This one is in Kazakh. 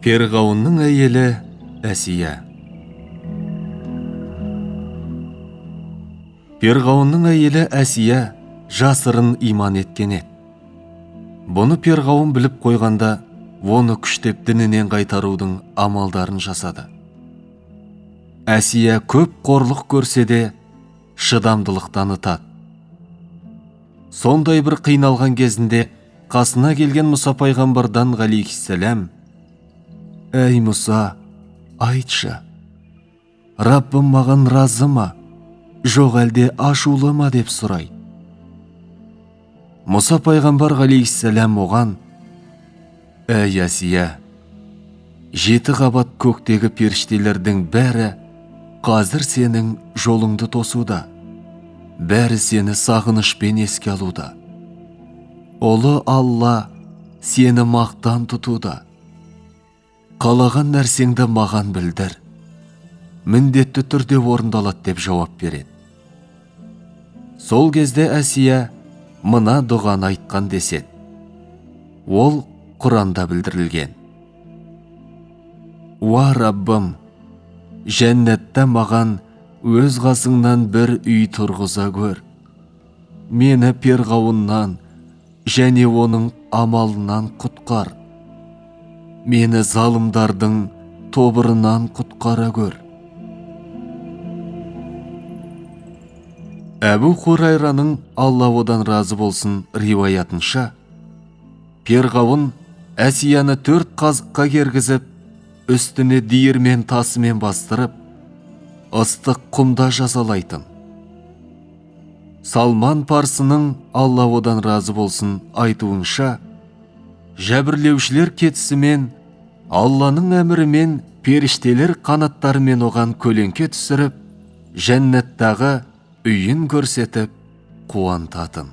Перғауынның әйелі Әсия. Перғауынның әйелі Әсия жасырын иман еткен еді. Бұны Перғауын біліп қойғанда, оны күштеп дінінен қайтарудың амалдарын жасады. Әсия көп қорлық көрсе де, шыдамдылық танытады. Сондай бір қиналған кезінде қасына келген Мұса пайғамбардан ғалейхиссалам: «Әй Мұса, айтшы, Раббым маған разы ма, жоқ әлде ашулы ма?» деп сұрайды. Мұса пайғамбар ғалейхиссалам оған: «Әй Әсия, 7 қабат көктегі періштелердің бәрі қазір сенің жолыңды тосуда, бәрі сені сағынышпен еске алуда. Ұлы Алла сені мақтан тұтуда. Қалаған нәрсеңді маған білдір, міндетті түрде орындалады» деп жауап береді. Сол кезде Әсия мына дұғаны айтқан деседі. Ол Құранда білдірілген: «Уа Раббым, жәннатта маған өз қасыңнан бір үй тұрғыза көр. Мені Перғауыннан және оның амалынан құтқар. Мені залымдардың тобырынан құтқара көр». Әбу Хурайраның, Алла одан разы болсын, риуаятынша, Перғауын Әсияны 4 қазыққа кергізіп, үстіне диірмен тасымен бастырып, ыстық құмда жазалайтын. Салман Парсының, Алла одан разы болсын, айтуынша, жәбірлеушілер кетісімен, Алланың әмірімен періштелер қанаттарымен оған көлеңке түсіріп, жәннаттағы үйін көрсетіп қуантатын.